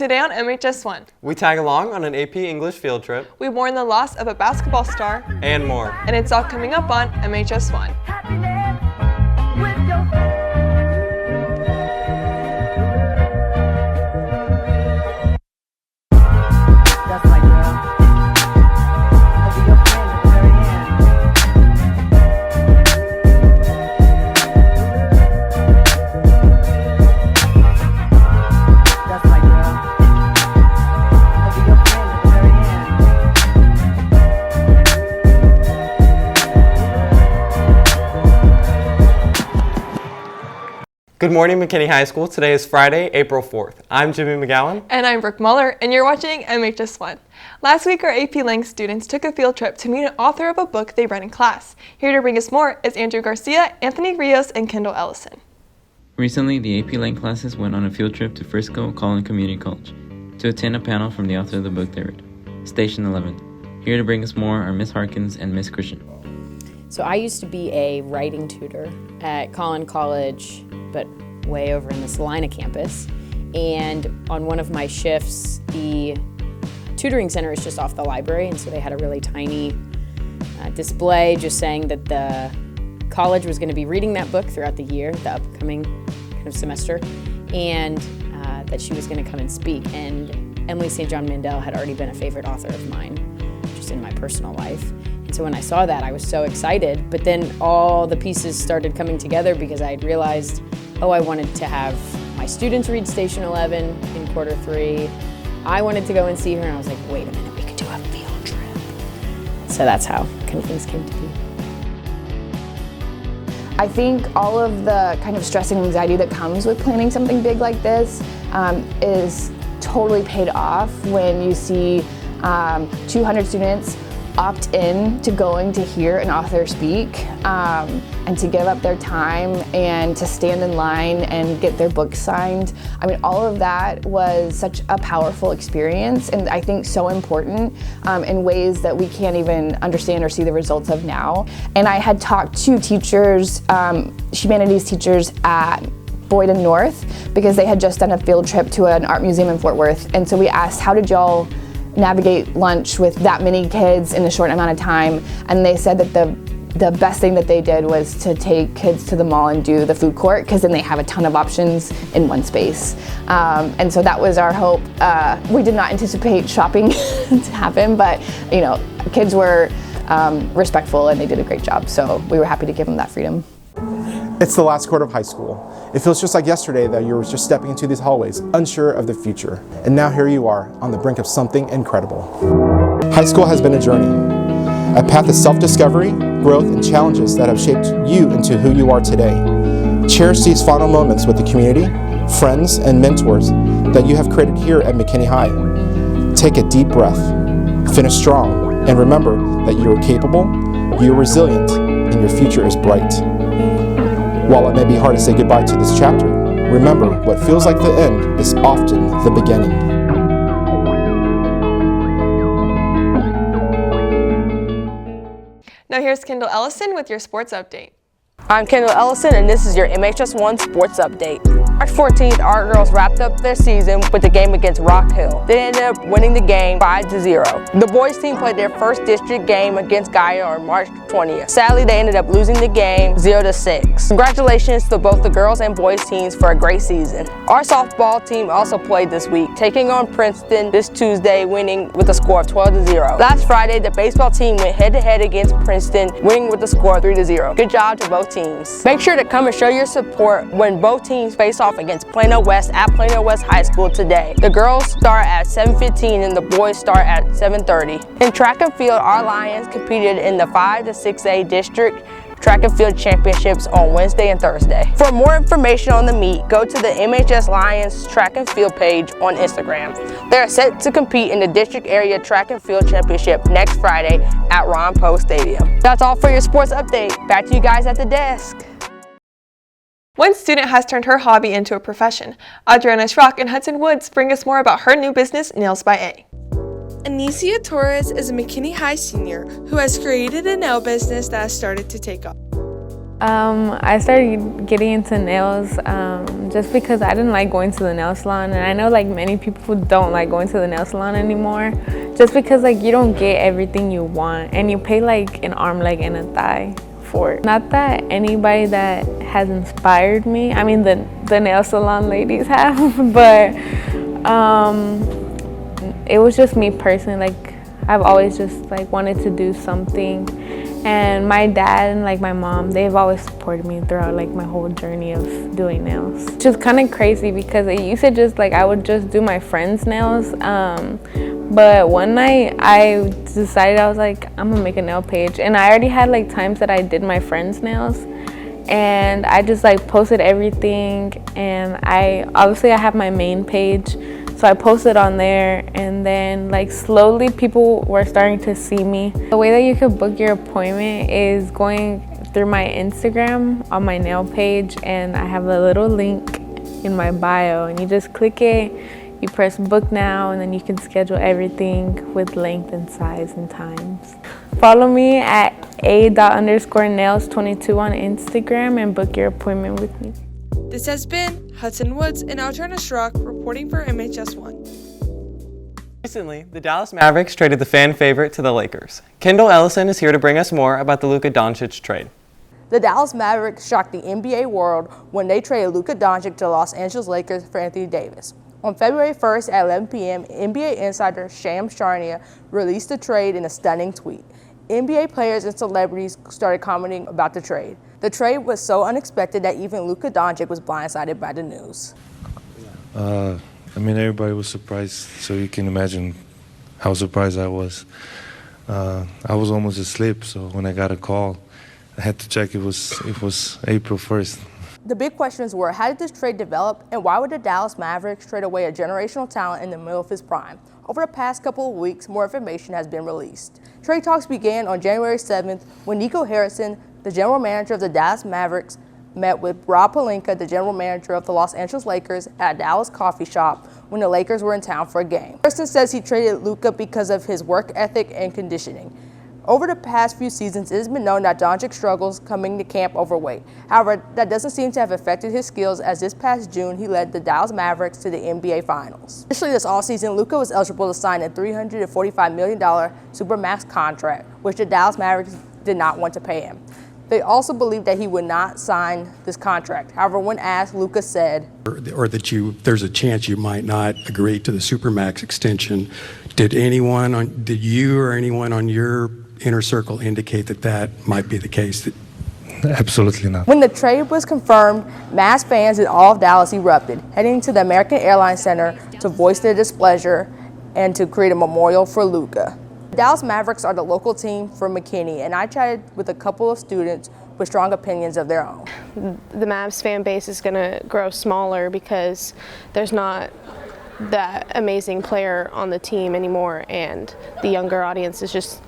Today on MHS1, we tag along on an AP English field trip. We mourn the loss of a basketball star. And more. And it's all coming up on MHS1. Good morning, McKinney High School. Today is Friday, April 4th. I'm Jimmy McGowan. And I'm Brooke Muller, and you're watching MHS1. Last week, our AP Lang students took a field trip to meet an author of a book they read in class. Here to bring us more is Andrew Garcia, Anthony Rios, and Kendall Ellison. Recently, the AP Lang classes went on a field trip to Frisco Collin Community College to attend a panel from the author of the book they read, Station 11. Here to bring us more are Miss Harkins and Miss Christian. So I used to be a writing tutor at Collin College, but way over in the Salina campus. And on one of my shifts, the tutoring center is just off the library, and so they had a really tiny display just saying that the college was going to be reading that book throughout the year, the upcoming kind of semester, and that she was going to come and speak. And Emily St. John Mandel had already been a favorite author of mine, just in my personal life. And so when I saw that, I was so excited, but then all the pieces started coming together because I had realized, I wanted to have my students read Station 11 in quarter 3. I wanted to go and see her, and I was like, wait a minute, we could do a field trip. So that's how kind of things came to be. I think all of the kind of stress and anxiety that comes with planning something big like this is totally paid off when you see 200 students opt in to going to hear an author speak and to give up their time and to stand in line and get their book signed. I mean, all of that was such a powerful experience, and I think so important in ways that we can't even understand or see the results of now. And I had talked to teachers, humanities teachers at Boyd and North, because they had just done a field trip to an art museum in Fort Worth. And so we asked, how did y'all navigate lunch with that many kids in a short amount of time? And they said that the best thing that they did was to take kids to the mall and do the food court, because then they have a ton of options in one space. And so that was our hope. We did not anticipate shopping to happen, but kids were respectful and they did a great job. So we were happy to give them that freedom. It's the last quarter of high school. It feels just like yesterday that you were just stepping into these hallways, unsure of the future. And now here you are, on the brink of something incredible. High school has been a journey, a path of self-discovery, growth, and challenges that have shaped you into who you are today. Cherish these final moments with the community, friends, and mentors that you have created here at McKinney High. Take a deep breath, finish strong, and remember that you are capable, you are resilient, and your future is bright. While it may be hard to say goodbye to this chapter, remember what feels like the end is often the beginning. Now here's Kendall Ellison with your sports update. I'm Kendall Ellison, and this is your MHS1 Sports Update. March 14th, our girls wrapped up their season with the game against Rock Hill. They ended up winning the game 5-0. The boys team played their first district game against Gaia on March 20th. Sadly, they ended up losing the game 0-6. Congratulations to both the girls and boys teams for a great season. Our softball team also played this week, taking on Princeton this Tuesday, winning with a score of 12-0. Last Friday, the baseball team went head-to-head against Princeton, winning with a score of 3-0. Good job to both teams. Make sure to come and show your support when both teams face off against Plano West at Plano West High School today. The girls start at 7:15 and the boys start at 7:30. In track and field, our Lions competed in the 5 to 6A district track and field championships on Wednesday and Thursday. For more information on the meet, go to the MHS Lions track and field page on Instagram. They are set to compete in the district area track and field championship next Friday at Ron Poe Stadium. That's all for your sports update. Back to you guys at the desk. One student has turned her hobby into a profession. Adriana Schrock and Hudson Woods bring us more about her new business, Nails by A. Anicia Torres is a McKinney High senior who has created a nail business that has started to take off. I started getting into nails just because I didn't like going to the nail salon, and I know like many people don't like going to the nail salon anymore just because like you don't get everything you want and you pay like an arm, leg, and a thigh for it. Not that anybody that has inspired me, I mean the nail salon ladies have, but it was just me personally. Like I've always just like wanted to do something. And my dad and like my mom, they've always supported me throughout like my whole journey of doing nails. It's just kind of crazy because it used to just like I would just do my friends' nails. But one night I decided I was like, I'm gonna make a nail page. And I already had like times that I did my friends' nails. And I just like posted everything. And I have my main page. So I posted on there, and then like slowly people were starting to see me. The way that you could book your appointment is going through my Instagram on my nail page, and I have a little link in my bio, and you just click it, you press book now, and then you can schedule everything with length and size and times. Follow me at a._nails22 on Instagram and book your appointment with me. This has been Hudson Woods and Algerna Schrock reporting for MHS1. Recently, the Dallas Mavericks traded the fan favorite to the Lakers. Kendall Ellison is here to bring us more about the Luka Doncic trade. The Dallas Mavericks shocked the NBA world when they traded Luka Doncic to the Los Angeles Lakers for Anthony Davis. On February 1st at 11 p.m., NBA insider Shams Charania released the trade in a stunning tweet. NBA players and celebrities started commenting about the trade. The trade was so unexpected that even Luka Doncic was blindsided by the news. I mean, everybody was surprised, so you can imagine how surprised I was. I was almost asleep, so when I got a call, I had to check it was April 1st. The big questions were, how did this trade develop, and why would the Dallas Mavericks trade away a generational talent in the middle of his prime? Over the past couple of weeks, more information has been released. Trade talks began on January 7th when Nico Harrison, the general manager of the Dallas Mavericks, met with Rob Pelinka, the general manager of the Los Angeles Lakers, at a Dallas coffee shop when the Lakers were in town for a game. Harrison says he traded Luka because of his work ethic and conditioning. Over the past few seasons, it has been known that Doncic struggles coming to camp overweight. However, that doesn't seem to have affected his skills, as this past June he led the Dallas Mavericks to the NBA Finals. Initially this offseason, Luka was eligible to sign a $345 million Supermax contract, which the Dallas Mavericks did not want to pay him. They also believed that he would not sign this contract. However, when asked, Luka said, or that there's a chance you might not agree to the Supermax extension. Did you or anyone on your inner circle indicate that might be the case? Absolutely not. When the trade was confirmed, mass fans in all of Dallas erupted, heading to the American Airlines Center to voice their displeasure and to create a memorial for Luka. The Dallas Mavericks are the local team for McKinney, and I chatted with a couple of students with strong opinions of their own. The Mavs fan base is going to grow smaller because there's not that amazing player on the team anymore, and the younger audience is just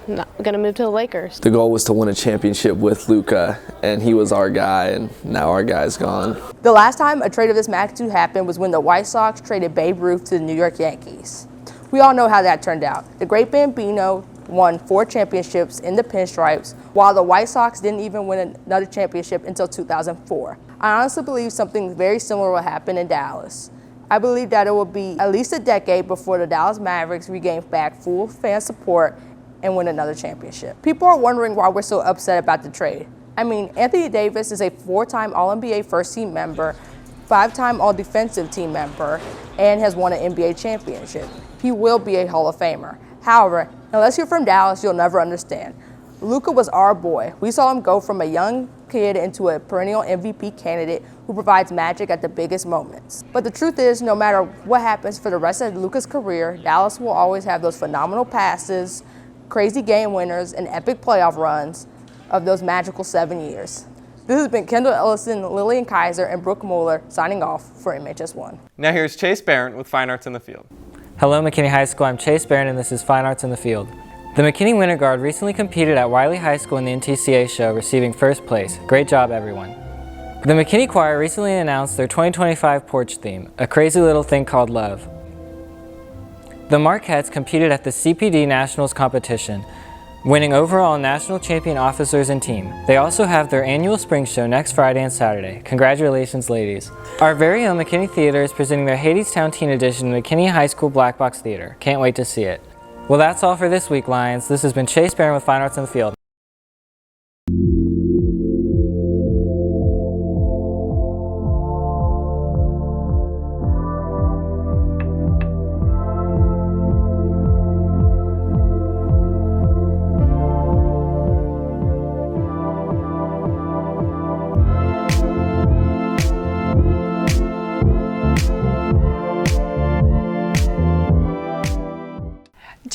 not going to move to the Lakers. The goal was to win a championship with Luka, and he was our guy, and now our guy's gone. The last time a trade of this magnitude happened was when the White Sox traded Babe Ruth to the New York Yankees. We all know how that turned out. The great Bambino won 4 championships in the pinstripes, while the White Sox didn't even win another championship until 2004. I honestly believe something very similar will happen in Dallas. I believe that it will be at least a decade before the Dallas Mavericks regain back full fan support and win another championship. People are wondering why we're so upset about the trade. I mean, Anthony Davis is a 4-time All-NBA first-team member, 5-time All-Defensive Team member, and has won an NBA championship. He will be a Hall of Famer. However, unless you're from Dallas, you'll never understand. Luka was our boy. We saw him go from a young kid into a perennial MVP candidate who provides magic at the biggest moments. But the truth is, no matter what happens for the rest of Luka's career, Dallas will always have those phenomenal passes, crazy game winners, and epic playoff runs of those magical 7 years. This has been Kendall Ellison, Lillian Kaiser, and Brooke Mueller signing off for MHS1. Now here's Chase Barron with Fine Arts in the Field. Hello McKinney High School, I'm Chase Barron and this is Fine Arts in the Field. The McKinney Winter Guard recently competed at Wiley High School in the NTCA show, receiving first place. Great job everyone. The McKinney Choir recently announced their 2025 porch theme, A Crazy Little Thing Called Love. The Marquettes competed at the CPD Nationals competition. winning overall national champion officers and team. They also have their annual spring show next Friday and Saturday. Congratulations, ladies. Our very own McKinney Theater is presenting their Hadestown Teen Edition in McKinney High School Black Box Theater. Can't wait to see it. Well, that's all for this week, Lions. This has been Chase Barron with Fine Arts in the Field.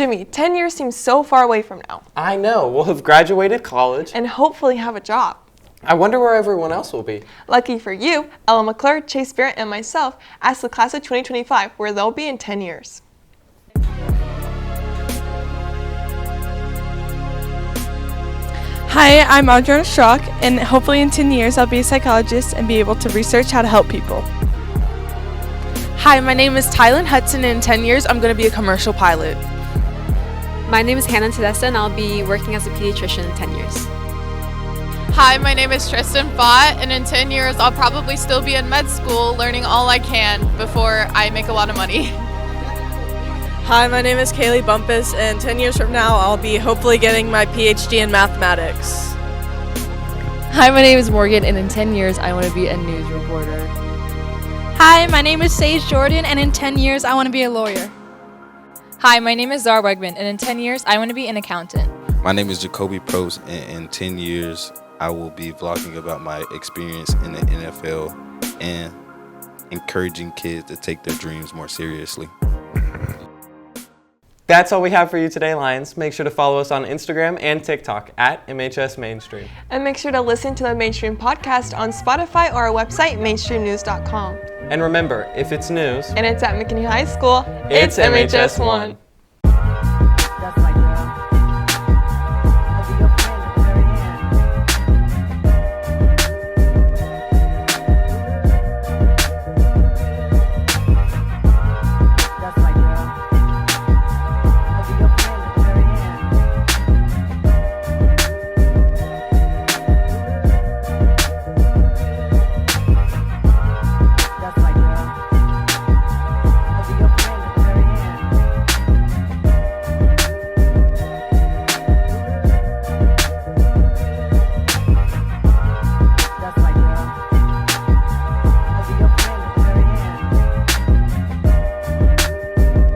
Jimmy, 10 years seems so far away from now. I know, we'll have graduated college. And hopefully have a job. I wonder where everyone else will be. Lucky for you, Ella McClure, Chase Barrett, and myself asked the class of 2025 where they'll be in 10 years. Hi, I'm Adriana Schrock, and hopefully in 10 years I'll be a psychologist and be able to research how to help people. Hi, my name is Tylen Hudson, and in 10 years I'm going to be a commercial pilot. My name is Hannah Tedessa, and I'll be working as a pediatrician in 10 years. Hi, my name is Tristan Fott, and in 10 years I'll probably still be in med school learning all I can before I make a lot of money. Hi, my name is Kaylee Bumpus, and 10 years from now I'll be hopefully getting my PhD in mathematics. Hi, my name is Morgan, and in 10 years I want to be a news reporter. Hi, my name is Sage Jordan, and in 10 years I want to be a lawyer. Hi, my name is Zara Wegman, and in 10 years, I want to be an accountant. My name is Jacoby Probst, and in 10 years, I will be vlogging about my experience in the NFL and encouraging kids to take their dreams more seriously. That's all we have for you today, Lions. Make sure to follow us on Instagram and TikTok at MHS Mainstream. And make sure to listen to the Mainstream podcast on Spotify or our website, mainstreamnews.com. And remember, if it's news and it's at McKinney High School, it's MHS1.